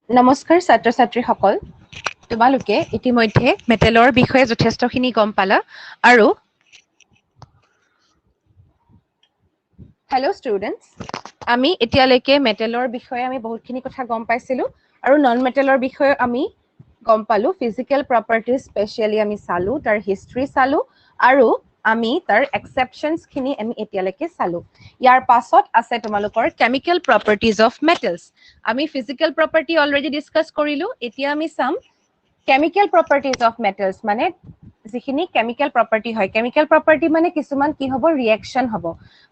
নমস্কাৰ ছাত্ৰ ছাত্ৰীসকল তোমালোকে ইতিমধ্যে মেটেলৰ বিষয়ে যথেষ্টখিনি গম পালা আৰু হেল্ল' ষ্টুডেণ্টছ আমি এতিয়ালৈকে মেটেলৰ বিষয়ে আমি বহুতখিনি কথা গম পাইছিলো আৰু নন মেটেলৰ বিষয়ে আমি গম পালো ফিজিকেল প্ৰপাৰ্টিজ স্পেচিয়েলি আমি চালো তাৰ হিষ্ট্ৰী চালো আৰু আমি তাৰ এক্সেপশ্যনছ খিনি আমি এতিয়ালৈকে চালো ইয়াৰ পাছত আছে তোমালোকৰ কেমিকেল প্ৰপাৰ্টিজ অফ মেটেলছ আমি ফিজিকেল প্ৰপাৰ্টি অলৰেডি ডিছকাছ কৰিলো এতিয়া আমি চাম কেমিকেল প্ৰপাৰ্টিজ অফ মেটেলছ মানে যিখিনি কেমিকেল প্ৰপাৰ্টি হয় কেমিকেল প্ৰপাৰ্টি মানে কিছুমান কি হ'ব ৰিয়েকশ্যন হ'ব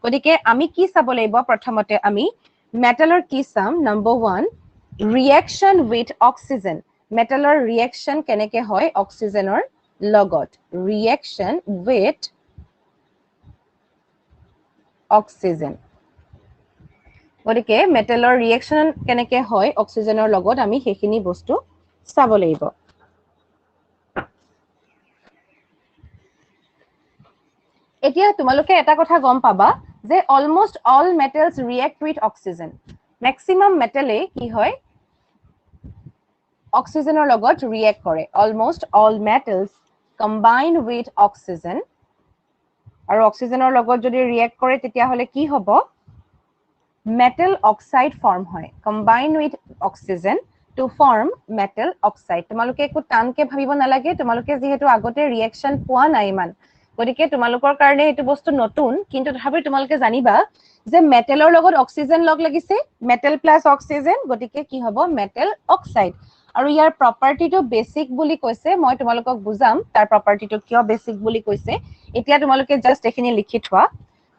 গতিকে আমি কি চাব লাগিব প্ৰথমতে আমি মেটেলৰ কি চাম নম্বৰ 1 ৰিয়েকশ্যন উইথ অক্সিজেন মেটেলৰ ৰিয়েকশ্যন কেনেকে হয় অক্সিজেনৰ লগত ৰিয়েকশ্যন উইথ অক্সিজেন গতিকে মেটেলৰ ৰিয়েকশ্যন কেনেকে হয় অক্সিজেনৰ লগত আমি সেইখিনি বস্তু চাব লাগিব এতিয়া তোমালোকে এটা কথা গম পাবা যে almost all metals react with oxygen maximum মেটেলে কি হয় অক্সিজেনৰ লগত ৰিয়েক্ট কৰে almost all metals combine with oxygen আৰু অক্সিজেনৰ লগত যদি ৰিয়েক্ট কৰে তেতিয়াহ'লে কি হ'ব মেটেল অক্সাইড ফৰ্ম হয় combine with oxygen to form metal oxide তোমালোকে একো টানকে ভাবিব নালাগে তোমালোকে যিহেতু আগতে ৰিয়েকশ্যন পোৱা নাই ইমান গতিকে তোমালোকৰ কাৰণে এইটো বস্তু নতুন কিন্তু তথাপি তোমালোকে জানিবা যে মেটেলৰ লগত অক্সিজেন লগ লাগিছে মেটেল প্লাস অক্সিজেন গতিকে কি হ'ব মেটেল অক্সাইড আৰু ইয়াৰ প্ৰপাৰ্টিটো বেসিক বুলি কৈছে মই তোমালোকক বুজাম তাৰ প্ৰপাৰ্টিটো কিয় বেসিক বুলি কৈছে এতিয়া তোমালোকে জাস্ট এখিনি লিখি থোৱা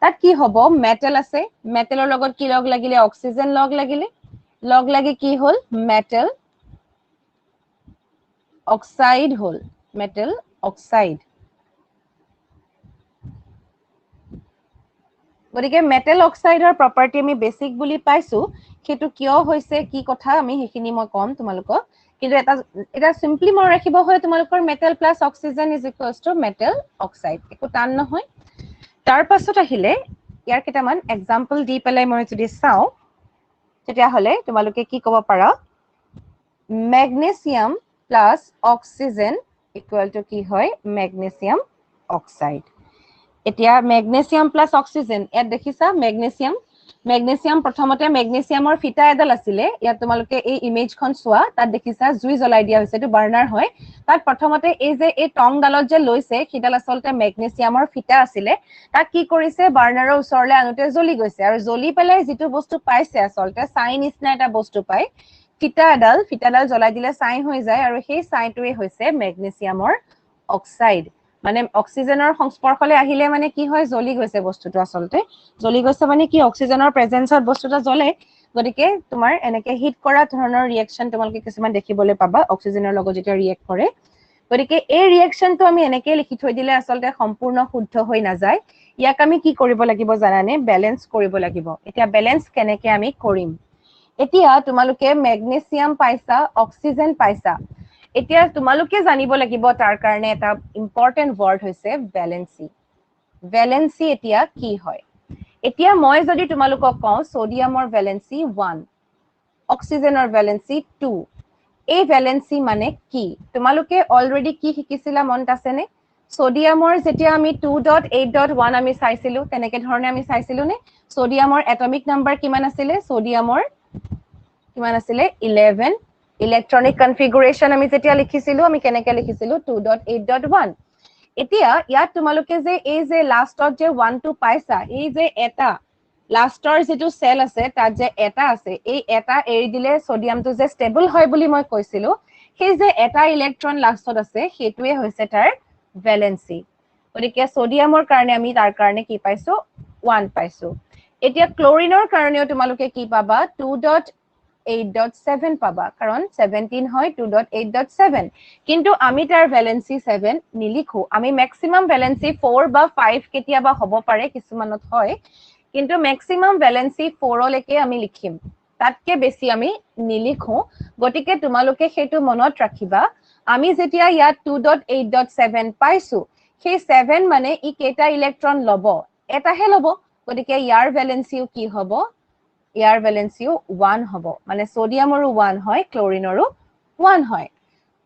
তাত কি হ'ব মেটেল আছে মেটেলৰ লগত কি লগ লাগিলে অক্সিজেন লগ লাগি কি হ'ল মেটেল অক্সাইড হ'ল মেটেল অক্সাইড গতিকে মেটেল অক্সাইডৰ প্ৰপাৰ্টি আমি বেসিক বুলি পাইছো সেইটো কিয় হৈছে কি কথা আমি সেইখিনি মই কম তোমালোকক কিন্তু এটা সিম্পলি মই ৰাখিব হয় তোমালোকৰ metal plus oxygen is equals to metal oxide একো টান নহয় তাৰ পাছত আহিলে ইয়াৰ কেইটামান এক্সাম্পল দি পেলাই মই যদি চাওঁ তেতিয়াহ'লে তোমালোকে কি ক'ব পাৰা magnesium plus oxygen equal to কি হয় মেগনেছিয়াম অক্সাইড এতিয়া মেগনেছিয়াম প্লাস অক্সিজেন ইয়াত দেখিছা মেগনেছিয়াম প্ৰথমতে মেগনেছিয়ামৰ ফিটা এডাল আছিলে ইয়াত তোমালোকে এই ইমেজখন চোৱা তাত দেখিছা জুই জ্বলাই দিয়া হৈছে এটো বাৰ্নাৰ হয় তাত প্ৰথমতে এই যে এই টংডালত যে লৈছে সিডাল আচলতে মেগনেছিয়ামৰ ফিটা আছিলে তাক কি কৰিছে বাৰ্নাৰৰ ওচৰলৈ আনোতে জ্বলি গৈছে আৰু জ্বলি পেলাই যিটো বস্তু পাইছে আচলতে ছাই নিচিনা এটা বস্তু পায় ফিটাডাল জ্বলাই দিলে ছাই হৈ যায় আৰু সেই ছাইটোৱে হৈছে মেগনেছিয়ামৰ অক্সাইড মানে অক্সিজেনৰ সংস্পৰ্শলৈ আহিলে মানে কি হয় জ্বলি গৈছে বস্তুটো আচলতে জ্বলি গৈছে মানে কি অক্সিজেনৰ প্ৰেজেন্সত বস্তুটা জ্বলে গতিকে তোমাৰ এনেকে হিট কৰা ধৰণৰ ৰিয়েকশ্যন তোমালোকে কিছুমান দেখিবলৈ পাবা অক্সিজেনৰ লগত যেতিয়া ৰিয়েক্ট কৰে গতিকে এই ৰিয়েকশ্যনটো আমি এনেকে লিখি থৈ দিলে আচলতে সম্পূৰ্ণ শুদ্ধ হৈ নাযায় ইয়াক আমি কি কৰিব লাগিব জানানে বেলেন্স কৰিব লাগিব এতিয়া বেলেন্স কেনেকে আমি কৰিম এতিয়া তোমালোকে মেগনেছিয়াম পাইছা অক্সিজেন পাইছা এতিয়া তোমালোকে জানিব লাগিব তাৰ কাৰণে এটা ইম্পৰ্টেন্ট ওয়াৰ্ড হৈছে ভ্যালেন্সি এতিয়া কি হয় এতিয়া মই যদি তোমালোকক কওঁ সোডিয়ামৰ ভ্যালেন্সি 1 অক্সিজেনৰ ভ্যালেন্সি 2 এই ভ্যালেন্সি মানে কি তোমালোকে অলৰেডি কি শিকিছিলা মনত আছেনে সোডিয়ামৰ যেতিয়া আমি 2.8.1 আমি চাইছিলো তেনেকে ধৰণে আমি চাইছিলো নে সোডিয়ামৰ এটমিক নাম্বাৰ কিমান আছিলে সোডিয়ামৰ কিমান আছিলে 11 ইলেক্ট্ৰনিক কনফিগুৰেশন আমি যেতিয়া লিখিছিলো আমি কেনেকে লিখিছিলো 2.8.1 এতিয়া ইয়াত তোমালোকে যে এই যে লাষ্টত যে 1 টো পাইছা এই যে এটা লাষ্টৰ যেটো সেল আছে তাত যে এটা আছে এই এটা এৰি দিলে সোডিয়ামটো যে ষ্টেবল হয় বুলি মই কৈছিলো সেই যে এটা ইলেক্ট্ৰন লাষ্টত আছে সেইটোৱে হৈছে তাৰ ভ্যালেন্সি গতিকে সোডিয়ামৰ কাৰণে আমি তাৰ কাৰণে কি পাইছো 1 পাইছো এতিয়া ক্লোৰিনৰ কাৰণেও তোমালোকে কি পাবা 2.8.7 পাবা কাৰণ 17 হয় 2.8.7 কিন্তু আমি তাৰ ভ্যালেন্সি 7 নিলিখো আমি ম্যাক্সিমাম ভ্যালেন্সি 4 বা 5 কেতিয়াবা হ'ব পাৰে কিছুমানত হয় কিন্তু ম্যাক্সিমাম ভ্যালেন্সি 4 লৈকে আমি লিখিম তাতকে বেছি আমি নিলিখো গতিকে তোমালোকে সেইটো মনত ৰাখিবা আমি যেতিয়া ইয়াত 2.8.7 পাইছো সেই 7 মানে ই কেটা ইলেক্ট্ৰন লব এটাহে লব গতিকে ইয়াৰ ভ্যালেন্সিও কি হ'ব ইয়াৰ ভ্যালেন্সিও 1 হ'ব মানে সোডিয়ামৰো 1 হয় ক্লোৰিনৰো 1 হয়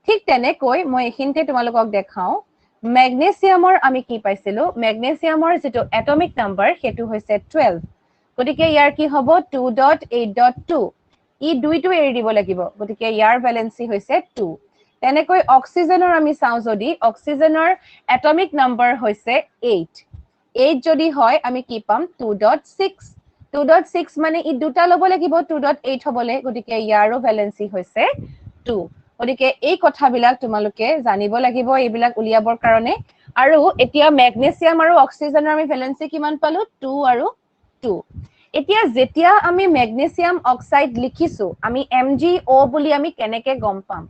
ঠিক তেনেকৈ মই এখিনতে তোমালোকক দেখাও ম্যাগনেসিয়ামৰ আমি কি পাইছিলো ম্যাগনেসিয়ামৰ যেটো এটমিক নাম্বাৰ হেতু হৈছে 12 গতিকে ইয়াৰ কি হ'ব 2.8.2 ই দুইটো এৰি দিব লাগিব গতিকে ইয়াৰ ভ্যালেন্সি হৈছে 2 তেনেকৈ অক্সিজেনৰ আমি চাও যদি অক্সিজেনৰ এটমিক নাম্বাৰ হৈছে 8 8 যদি হয় আমি কি পাম 2.6 2.6 মানে ই দুটা লব লাগিব 2.8 হবলে গতিকে ইয়াৰো ভ্যালেন্সি হৈছে 2 গতিকে এই কথাবিলাক তোমালোকে জানিব লাগিব এইবিলাক উলিয়াবৰ কাৰণে আৰু এতিয়া ম্যাগনেসিয়াম আৰু অক্সিজেনৰ আমি ভ্যালেন্সি কিমান পালো 2 আৰু 2 এতিয়া যেতিয়া আমি ম্যাগনেসিয়াম অক্সাইড লিখিছো আমি MgO বুলি আমি কেনেকে গম পাম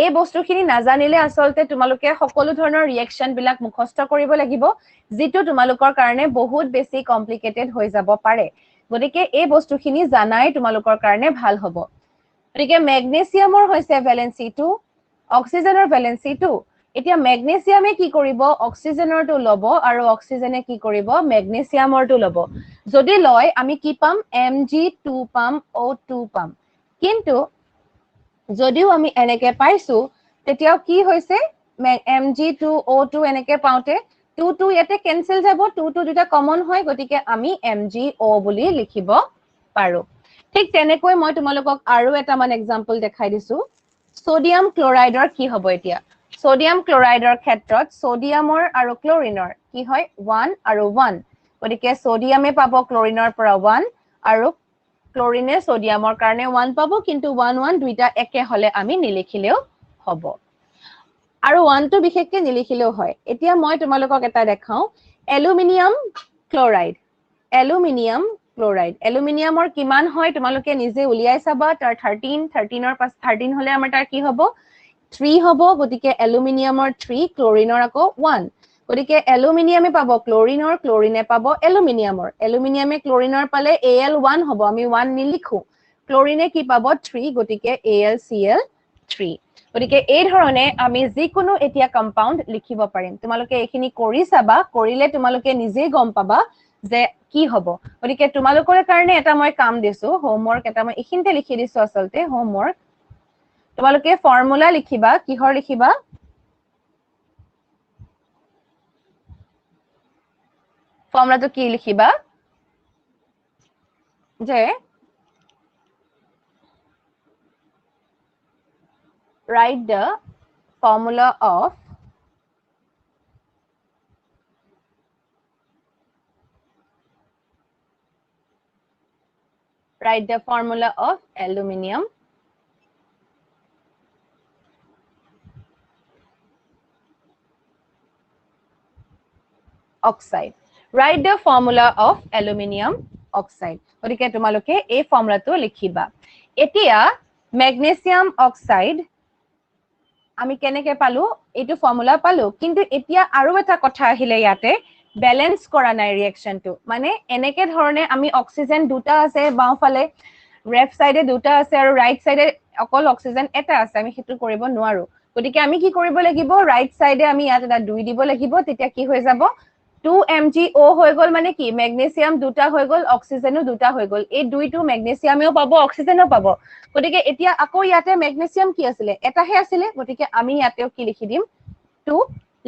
এই বস্তুখিনি নাজানিলে আসলতে তোমালোকে সকলো ধৰণৰ ৰিঅ্যাকশন বিলাক মুখস্থ কৰিব লাগিব যেটো তোমালোকৰ কাৰণে বহুত বেছি কমপ্লিকেটেড হৈ যাব পাৰে গতিকে এই বস্তুখিনি জানাই তোমালোকৰ কাৰণে ভাল হ'ব গতিকে ম্যাগনেসিয়ামৰ হৈছে ভ্যালেন্সি 2 অক্সিজেনৰ ভ্যালেন্সি 2 এতিয়া ম্যাগনেসিয়ামে কি কৰিব অক্সিজেনৰটো লব আৰু অক্সিজেনে কি কৰিব ম্যাগনেসিয়ামৰটো লব যদি লয় আমি কি পাম Mg2 পাম O2 পাম কিন্তু যদিও আমি এনেকে পাইছো তেতিয়াও কি হৈছে Mg2O2 এনেকে পাওতে 2 ইয়াতে ক্যান্সেল যাব 2 দুটা কমন হয় গতিকে আমি MgO বুলি লিখিব পাৰো ঠিক তেনেকৈ মই তোমালোকক আৰু এটা মান এক্সাম্পল দেখাই দিছো সোডিয়াম ক্লোৰাইডৰ কি হ'ব এতিয়া সোডিয়াম ক্লোৰাইডৰ ক্ষেত্ৰত সোডিয়ামৰ আৰু ক্লোৰিনৰ কি হয় 1 আৰু 1 গতিকে সোডিয়ামে পাব ক্লোৰিনৰ পৰা 1 আৰু ক্লোৰিনে সোডিয়ামৰ কাৰণে 1 পাব কিন্তু 1 1 দুইটা একে হলে আমি নিলিখিলেও হ'ব আৰু 1 টো বিশেষকৈ নিলিখিলেও হয় এতিয়া মই তোমালোকক এটা দেখাও এলুমিনিয়াম ক্লোৰাইড এলুমিনিয়ামৰ কিমান হয় তোমালোকে নিজে উলিয়াই চাবা তাৰ 13 ৰ পাছ 13 হলে আমাৰ তাৰ কি হ'ব 3 হ'ব গতিকে এলুমিনিয়ামৰ 3 ক্লোৰিনৰ আকৌ 1 গতিকে এলুমিনিয়ামে পাব ক্লোৰিনে পাব এলুমিনিয়ামে ক্লোৰিনৰ পালে Al1 হ'ব আমি 1 নিলিখো ক্লোৰিনে কি পাব 3 গতিকে AlCl3 গতিকে এই ধৰণে আমি যিকোনো এতিয়া কম্পাউন্ড লিখিব পাৰিম তোমালোকে এইখিনি কৰি চাবা কৰিলে তোমালোকে নিজেই গম পাবা যে কি হ'ব গতিকে তোমালোকৰ কাৰণে এটা মই কাম দিছো হোমৱৰ্ক এটা মই এখিনতে লিখি দিছো আসলতে হোমৱৰ্ক তোমালোকে ফৰ্মুলা লিখিবা কিহৰ লিখিবা ফৰ্মুলাটো কি লিখিবা যে write the formula of aluminium oxide write the formula of aluminium oxide গতিকে তোমালোকে এই ফৰ্মুলাটো লিখিবা এতিয়া ম্যাগনেসিয়াম অক্সাইড আমি কেনেকে পালো এইটো ফৰ্মুলা পালো কিন্তু এতিয়া আৰু এটা কথা আহিলে ইয়াতে ব্যালেন্স কৰা নাই ৰিঅ্যাকশনটো মানে এনেকে ধৰণে আমি অক্সিজেন দুটা আছে বাওফালে লেফট সাইডে দুটা আছে আৰু ৰাইট সাইডে অকল অক্সিজেন এটা আছে আমি হেতু কৰিব নোৱাৰো গতিকে আমি কি কৰিব লাগিব ৰাইট সাইডে আমি ইয়াত এটা 2 দিব লাগিব তেতিয়া কি হৈ যাব 2MgO হৈ গল মানে কি ম্যাগনেসিয়াম দুটা হৈ গল অক্সিজেনো দুটা হৈ গল এই দুইটো ম্যাগনেসিয়ামেও পাব অক্সিজেনও পাব গতিকে এতিয়া আকৌ ইয়াতে ম্যাগনেসিয়াম কি আছিল এটাহে আছিল গতিকে আমি ইয়াতেও কি লিখি দিম 2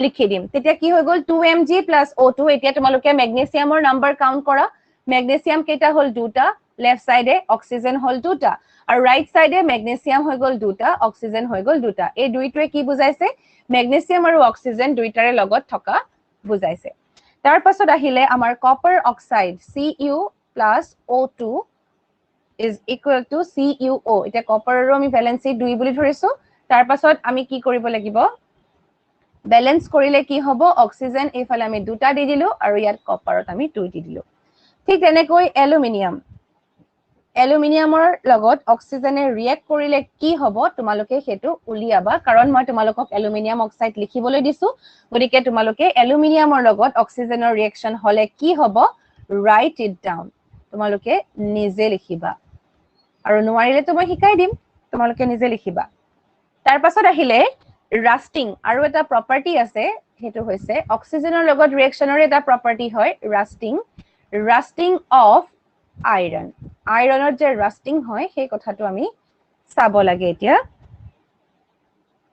লিখি দিম তেতিয়া কি হৈ গল 2Mg + O2 এতিয়া তোমালোকে ম্যাগনেসিয়ামৰ নাম্বাৰ কাউন্ট কৰা ম্যাগনেসিয়াম কেইটা হল দুটা লেফট সাইডে অক্সিজেন হল দুটা আৰু ৰাইট সাইডে ম্যাগনেসিয়াম হৈ গল দুটা অক্সিজেন হৈ গল দুটা এই দুইটোৱে কি বুজাইছে ম্যাগনেসিয়াম আৰু অক্সিজেন দুইটাৰে লগত থকা বুজাইছে তাৰ পাছত আহিলে আমাৰ copper oxide Cu + O2 is equal to CuO এটা কপাৰৰো আমি ভ্যালেন্সি 2 বুলি ধৰিছো তাৰ পাছত আমি কি কৰিব লাগিব ব্যালেন্স কৰিলে কি হ'ব অক্সিজেন এইফালে আমি দুটা দি দিলো আৰু ইয়াত কপাৰত আমি 2 দি দিলো ঠিক তেনেকৈ এলুমিনিয়ামৰ লগত অক্সিজেনে ৰিঅ্যাক্ট কৰিলে কি হ'ব তোমালোকে হেতু উলিয়াবা কাৰণ মই তোমালোকক এলুমিনিয়াম অক্সাইড লিখিবলৈ দিছো গতিকে তোমালোকে এলুমিনিয়ামৰ লগত অক্সিজেনৰ ৰিঅ্যাকশন হলে কি হ'ব ৰাইট ইট ডাউন তোমালোকে নিজে লিখিবা আৰু নোৱাৰিলে তো মই শিকাই দিম তোমালোকে নিজে লিখিবা তাৰ পাছত আহিলে ৰাস্টিং আৰু এটা প্ৰপাৰ্টি আছে হেতু হৈছে অক্সিজেনৰ লগত ৰিঅ্যাকশনৰ এটা প্ৰপাৰ্টি হয় ৰাস্টিং অফ আইৰণ আইৰণৰ যে ৰাষ্টিং হয় সেই কথাটো আমি চাব লাগে এতিয়া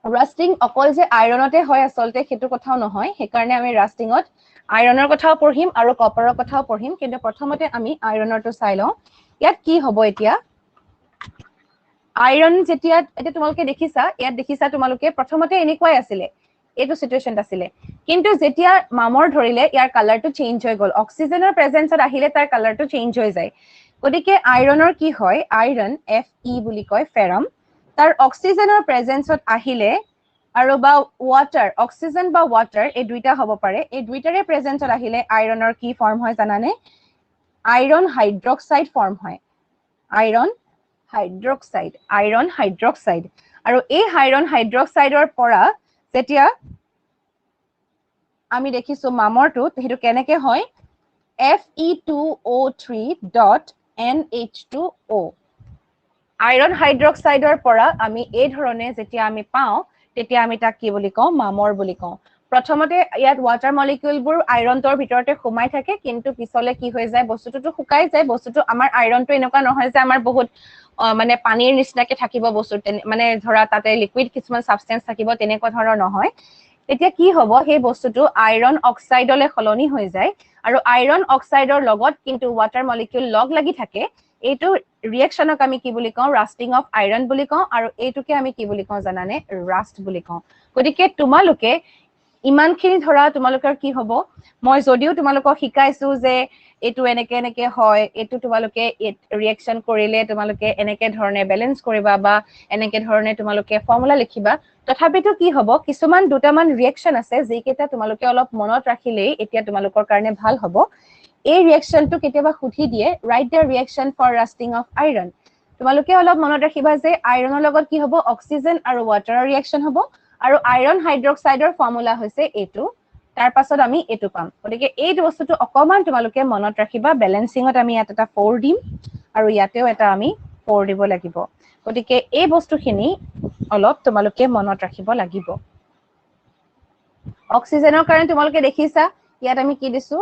ৰাষ্টিং অকল যে আইৰণতে হয় আসলতে সেইটো কথাও নহয় সেইকাৰণে আমি ৰাষ্টিংত আইৰণৰ কথাও পঢ়িম আৰু কপাৰৰ কথাও পঢ়িম কিন্তু প্ৰথমতে আমি আইৰণৰটো চাই লওঁ ইয়াত কি হ'ব এতিয়া আইৰণ যেতিয়া এটা তোমালোকে দেখিছা ইয়াত দেখিছা তোমালোকে প্ৰথমতে এনেকুৱাই আছিলে এইটো সিচুৱেশন আছিলে কিন্তু যেতিয়া মামৰ ধৰিলে ইয়াৰ কালাৰটো চেঞ্জ হৈ গল অক্সিজেনৰ প্ৰেজেন্সত আহিলে তাৰ কালাৰটো চেঞ্জ হৈ যায় গতিকে আইৰণৰ কি হয় আইৰণ Fe বুলি কয় ফেৰাম তাৰ অক্সিজেনৰ প্ৰেজেন্সত আহিলে আৰু বা ওয়াটাৰ অক্সিজেন বা ওয়াটাৰ এই দুইটা হ'ব পাৰে এই দুইটাৰে প্ৰেজেন্সত আহিলে আইৰণৰ কি ফৰ্ম হয় জানানে আইৰণ হাইড্ৰক্সাইড ফৰ্ম হয় আইৰণ হাইড্ৰক্সাইড আৰু এই আইৰণ হাইড্ৰক্সাইডৰ পৰা যেতিয়া আমি দেখিছো মামৰটো হেতু কেনেকে হয় Fe2O3.NH2O আইৰণ হাইড্ৰক্সাইডৰ পৰা আমি এই ধৰণে যেতিয়া আমি পাওঁ তেতিয়া আমি তাক কি বুলি কওঁ মামৰ বুলি কওঁ প্ৰথমতে ইয়াত ওয়াটাৰ মলিকিউলবোৰ আইৰণটোৰ ভিতৰতে সোমাই থাকে কিন্তু পিছলে কি হৈ যায় বস্তুটো শুকাই যায় বস্তুটো আমাৰ আইৰণটো এনেকুৱা নহয় যে আমাৰ বহুত মানে পানীৰ নিচিনাকে থাকিব বস্তু মানে ধৰা তাতে লিকুইড কিছুমান সাবস্টেন্স থাকিব তেনেকুৱা ধৰণৰ নহয় তেতিয়া কি হ'ব সেই বস্তুটো আইৰণ অক্সাইডলে খলনি হৈ যায় আৰু আইৰণ অক্সাইডৰ লগত কিন্তু ওয়াটাৰ মলিকিউল লগ লাগি থাকে এইটো ৰিয়েকশনক আমি কি বুলি কওঁ ৰাষ্টিং অফ আইৰণ বুলি কওঁ আৰু এইটোকে আমি কি বুলি কওঁ জানানে ৰাষ্ট বুলি কওঁ গতিকে তোমালোকে ইমানখিনি ধৰা তোমালোকৰ কি হ'ব মই যদিও তোমালোকক শিকাইছো যে এইটো এনেকে এনেকে হয় এইটো তোমালোকে ৰিয়েকশন কৰিলে তোমালোকে এনেকে ধৰণে বেলেন্স কৰিবা বা এনেকে ধৰণে তোমালোকে ফৰ্মুলা লিখিবা তথাপিতো কি হ'ব কিছুমান দুটামান ৰিয়েকশন আছে যিকেইটা তোমালোকে অলপ মনত ৰাখিলেই এতিয়া তোমালোকৰ কাৰণে ভাল হ'ব এই ৰিয়েকশনটো কেতিয়াবা সুধি দিয়ে right the reaction for rusting of iron তোমালোকে অলপ মনত ৰাখিবা যে আইৰণৰ লগত কি হ'ব অক্সিজেন আৰু ওয়াটাৰৰ ৰিয়েকশন হ'ব আৰু আইৰণ হাইড্ৰক্সাইডৰ ফৰ্মুলা হৈছে এইটো তাৰ পাছত আমি এইটো পাম গতিকে এই বস্তুটো অকমান তোমালোকে মনত ৰাখিবা বেলেন্সিংত আমি ইয়াত এটা 4 দিম আৰু ইয়াতেও এটা আমি 4 দিব লাগিব গতিকে এই বস্তুখিনি অলপ তোমালোকে মনত ৰাখিব লাগিব অক্সিজেনৰ কাৰণে তোমালোকে দেখিছা ইয়াত আমি কি দিছো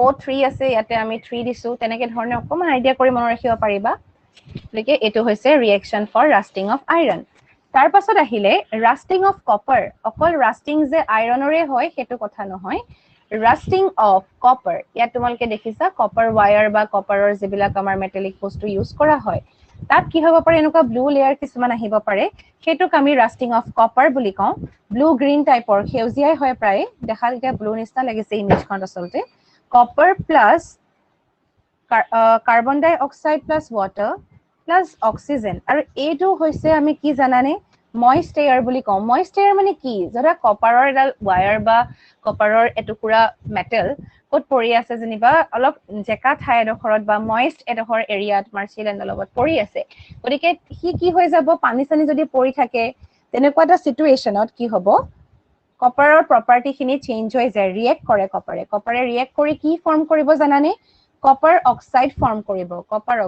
O3 আছে ইয়াতে আমি 3 দিছো তেনেকে ধৰণে অকমান আইডিয়া কৰি মনত ৰাখিব পাৰিবা গতিকে এইটো হৈছে ৰিয়েকশন ফৰ ৰাষ্টিং অফ আইৰণ তাৰ পাছত আহিলে ৰাষ্টিং অফ কপাৰ অকল ৰাষ্টিং যে আইৰণৰে হয় সেইটো কথা নহয় ৰাষ্টিং অফ কপাৰ ইয়াত তোমালোকে দেখিছা কপাৰ ওয়্যাৰ বা কপাৰৰ যিবিলাক আমাৰ মেটালিক বস্তু ইউজ কৰা হয় তাত কি হ'ব পাৰে এনেকুৱা ব্লু লেয়াৰ কিছুমান আহিব পাৰে সেইটোক আমি ৰাষ্টিং অফ কপাৰ বুলি কওঁ ব্লু গ্ৰীণ টাইপৰ সেউজীয়াই হয় প্ৰায় দেখাত এতিয়া ব্লু নিচিনা লাগিছে ইমেজখন আচলতে copper plus carbon dioxide plus water plus oxygen আৰু এইটো হৈছে আমি কি জানানে ময়েষ্ট এয়াৰ বুলি কওঁ ময়েষ্ট এয়াৰ মানে কি যদি কপাৰৰ এডাল ওয়্যাৰ বা কপাৰৰ এটুকুৰা মেটেল কত পৰি আছে যেনিবা অলপ জেকা ঠাই এডখৰত বা ময়েষ্ট এডখৰ এৰিয়াত মাৰ্চিলেণ্ডৰ লগত পৰি আছে গতিকে সি কি হৈ যাব পানী চানি যদি পৰি থাকে তেনেকুৱা এটা সিচুৱেশনত কি হ'ব কপাৰৰ প্ৰপাৰ্টি খিনি চেঞ্জ হৈ যায় ৰিয়েক্ট কৰে কপাৰে ৰিয়েক্ট কৰি কি ফৰ্ম কৰিব জানানে কপাৰ অক্সাইড ফৰ্ম কৰিব কপাৰ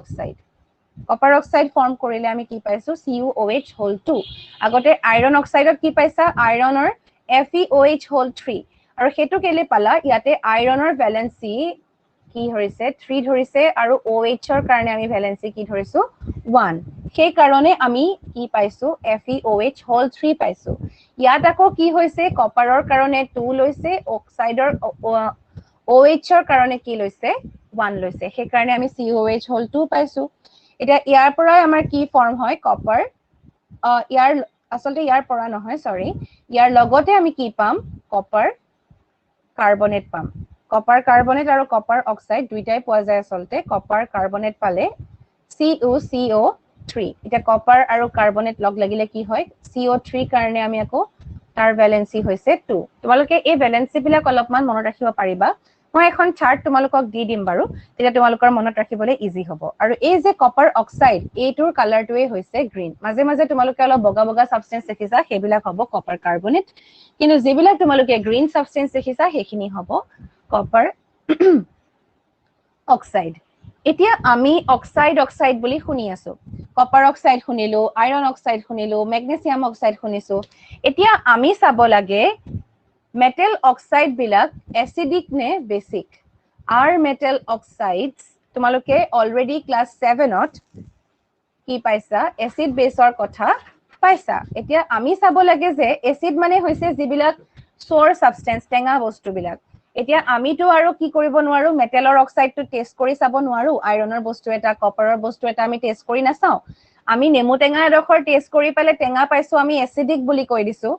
অক্সাইড ফৰ্ম কৰিলে আমি কি পাইছো CuOH হোল 2 আগতে আইৰণ অক্সাইডত কি পাইছা আইৰণৰ FeOH হোল 3 আৰু হেতু কেলে পালা ইয়াতে আইৰণৰ ভ্যালেন্সি কি ধৰিছে 3 ধৰিছে আৰু OH ৰ কাৰণে আমি ভ্যালেন্সি কি ধৰিছো 1 সেই কাৰণে আমি কি পাইছো FeOH হোল 3 পাইছো ইয়াত আকৌ কি হৈছে কপাৰৰ কাৰণে 2 লৈছে অক্সাইডৰ OH ৰ কাৰণে কি লৈছে 1 লৈছে সেই কাৰণে আমি COH হোল 2 পাইছো এতিয়া ইয়াৰ পৰাই আমাৰ কি ফৰ্ম হয় কপাৰ ইয়াৰ আসলতে ইয়াৰ পৰা নহয় সৰি ইয়াৰ লগতে আমি কি পাম কপাৰ কাৰ্বনেট পাম কপাৰ কাৰ্বনেট আৰু কপাৰ অক্সাইড দুইটাই পোৱা যায় আসলতে কপাৰ কাৰ্বনেট পালে CuCO3 এটা কপাৰ আৰু কাৰ্বনেট লগ লাগিলে কি হয় CO3 কাৰণে আমি আকৌ তাৰ ভ্যালেন্সি হৈছে 2 তোমালোকে এই ভ্যালেন্সি বিলাক অলপমান মনত ৰাখিব পাৰিবা মই এখন চাৰ্ট তোমালোকক দি দিম বাৰু তেতিয়া তোমালোকৰ মনত ৰাখিবলৈ ইজি হ'ব আৰু এই যে কপাৰ অক্সাইড এইটোৰ কালাৰটোৱে হৈছে গ্ৰীণ মাজে মাজে তোমালোকে অলপ বগা বগা সাবস্টেন্স দেখিছা সেইবিলাক হ'ব কপাৰ কাৰ্বনেট কিন্তু যিবিলাক তোমালোকে গ্ৰীণ সাবস্টেন্স দেখিছা সেইখিনি হ'ব কপাৰ অক্সাইড এতিয়া আমি অক্সাইড বুলি শুনি আছো কপাৰ অক্সাইড শুনিলো আইৰণ অক্সাইড শুনিলো মেগনেছিয়াম অক্সাইড শুনিছো এতিয়া আমি চাব লাগে মেটেল অক্সাইড বিলাক এসিডিক নে বেসিক are metal oxides তোমালোকে অলৰেডি ক্লাস 7ত কি পাইছা এসিড বেসৰ কথা পাইছা এতিয়া আমি চাব লাগে যে এসিড মানে হৈছে যিবিলাক সোৰ সাবস্টেন্স টেঙা বস্তুবিলাক এতিয়া আমিতো আৰু কি কৰিব নোৱাৰো মেটেলৰ অক্সাইডটো টেষ্ট কৰি চাব নোৱাৰো আইৰণৰ বস্তু এটা কপাৰৰ বস্তু এটা আমি টেষ্ট কৰি নাচাও আমি নেমু টেঙা এডখৰ টেষ্ট কৰি পালে টেঙা পাইছো আমি এসিডিক বুলি কৈ দিছো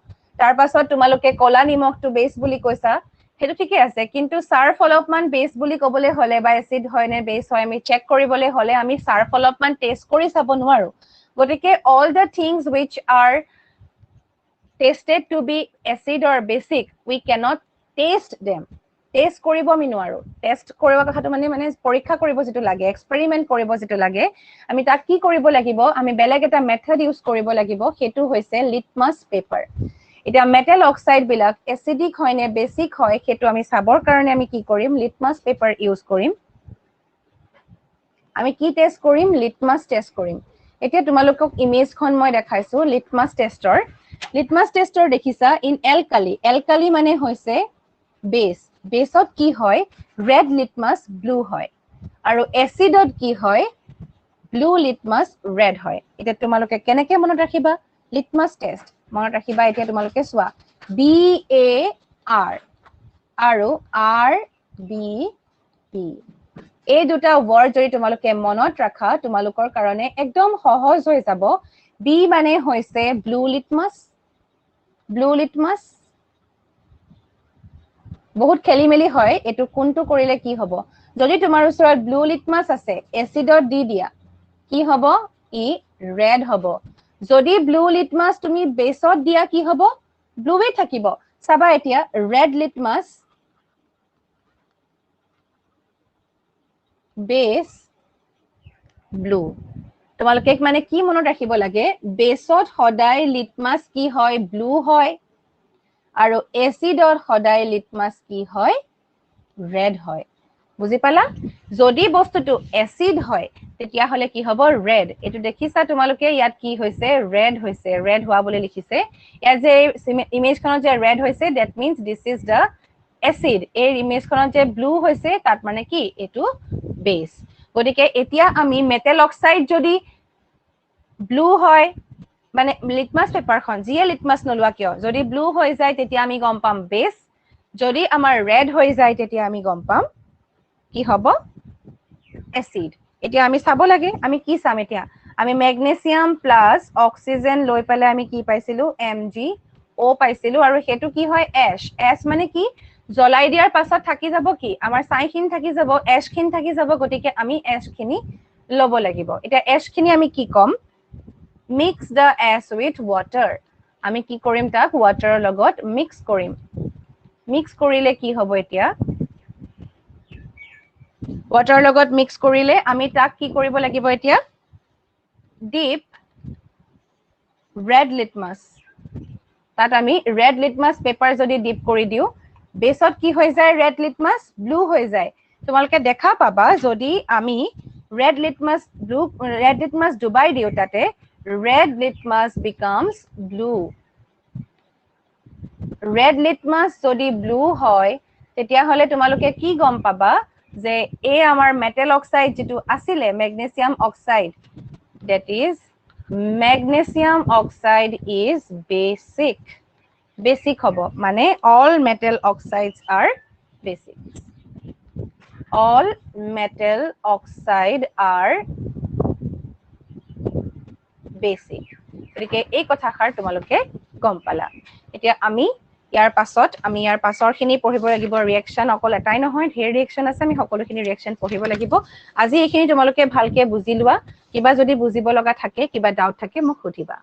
তাৰ পাছত তোমালোকে কলা নিমখটো বেস বুলি কৈছা হেতু ঠিকে আছে কিন্তু সাৰ্ফ অলপমান বেস বুলি কবলে হলে বা এসিড হয় নে বেস হয় আমি চেক কৰিবলে হলে আমি সাৰ্ফ অলপমান টেষ্ট কৰি চাব নোৱাৰো গতিকে all the things which are tested to be acid or basic we cannot taste them test কৰিব আমি নোৱাৰো টেষ্ট কৰিব কথাটো মানে পৰীক্ষা কৰিব যেটো লাগে এক্সপেৰিমেন্ট কৰিব যেটো লাগে আমি তাক কি কৰিব লাগিব আমি বেলেগ এটা মেথড ইউজ কৰিব লাগিব হেতু হৈছে লিটমাছ পেপাৰ এটা মেটেল অক্সাইড বিলাক এসিডিক হয় নে বেসিক হয় হেতু আমি চাবৰ কাৰণে আমি কি কৰিম লিটমাছ পেপাৰ ইউজ কৰিম আমি কি টেষ্ট কৰিম লিটমাছ টেষ্ট কৰিম এতিয়া তোমালোকক ইমেজখন মই দেখাইছো লিটমাছ টেষ্টৰ দেখিছা ইন এলকালি মানে হৈছে বেস বেসত কি হয় ৰেড লিটমাছ ব্লু হয় আৰু এসিডত কি হয় ব্লু লিটমাছ ৰেড হয় এটা তোমালোকে কেনেকে মনত ৰাখিবা লিটমাছ টেষ্ট মনত ৰাখিবা এতিয়া তোমালোকে চোৱা BAR আৰু RBP এই দুটা ওয়াৰ্ড যদি তোমালোকে মনত ৰাখা তোমালোকৰ কাৰণে একদম সহজ হৈ যাব বি মানে হৈছে ব্লু লিটমাছ বহুত খেলিমেলি হয় এটো কোনটো কৰিলে কি হ'ব যদি তোমাৰ ওচৰত ব্লু লিটমাছ আছে এসিডত দি দিয়া কি হ'ব ই ৰেড হ'ব যদি ব্লু লিটমাছ তুমি বেসত দিয়া কি হ'ব ব্লুৱে থাকিব চাবা এতিয়া ৰেড লিটমাছ বেস ব্লু তোমালোকে মানে কি মনত ৰাখিব লাগে বেসত সদায় লিটমাছ কি হয় ব্লু হয় আৰু এসিডৰ সদায় লিটমাছ কি হয় ৰেড হয় বুজি পালা যদি বস্তুটো এসিড হয় তেতিয়া হলে কি হ'ব ৰেড এটো দেখিছা তোমালোকে ইয়াত কি হৈছে ৰেড হোৱা বুলি লিখিছে ইয়াত যে ইমেজখনত যে ৰেড হৈছে that means this is the acid এই ইমেজখনত যে ব্লু হৈছে তাত মানে কি এটো বেস গতিকে এতিয়া আমি মেটেল অক্সাইড যদি ব্লু হয় মানে লিটমাছ পেপাৰখন জিয়ে লিটমাছ নলুৱা কিয় যদি ব্লু হৈ যায় তেতিয়া আমি গম পাম বেস যদি আমাৰ ৰেড হৈ যায় তেতিয়া আমি গম পাম কি হ'ব এসিড এতিয়া আমি চাব লাগে আমি কি চাম এতিয়া আমি ম্যাগনেসিয়াম প্লাস অক্সিজেন লৈ পেলে আমি কি পাইছিলো MgO পাইছিলো আৰু হেতু কি হয় এশ মানে কি জ্বলাই দিয়াৰ পাছত থাকি যাব কি আমাৰ সাইখিন থাকি যাব এশখিন থাকি যাব গটিকে আমি এশখিনি লব লাগিব এতিয়া এশখিনি আমি কি কম mix the ash with water আমি কি কৰিম তাক ওয়াটাৰৰ লগত মিক্স কৰিলে কি হ'ব এতিয়া ওয়াটাৰৰ লগত মিক্স কৰিলে আমি তাক কি কৰিব লাগিব এতিয়া ডিপ ৰেড লিটমাছ তাত আমি ৰেড লিটমাছ পেপাৰ যদি ডিপ কৰি দিও বেসত কি হৈ যায় ৰেড লিটমাছ ব্লু হৈ যায় তোমালোকে দেখা পাবা যদি আমি red litmus ডুবাই দিও তাতে red litmus becomes blue red litmus যদি blue হয় তেতিয়া হলে তোমালোকে কি গম পাবা যে এই আমাৰ মেটেল অক্সাইড যেটো আছিল magnesium oxide that is magnesium oxide is basic hobo মানে all metal oxides are basic all metal oxide are basic গতিকে এই কথাষাৰ তোমালোকে গম পালা এতিয়া আমি ইয়াৰ পাছৰখিনি পঢ়িব লাগিব ৰিঅ্যাকশন অকল এটাই নহয় ধেৰ ৰিঅ্যাকশন আছে আমি সকলোখিনি ৰিঅ্যাকশন পঢ়িব লাগিব আজি এইখিনি তোমালোকে ভালকে বুজি লোৱা কিবা যদি বুজিব লগা থাকে কিবা ডাউট থাকে মোক সুধিবা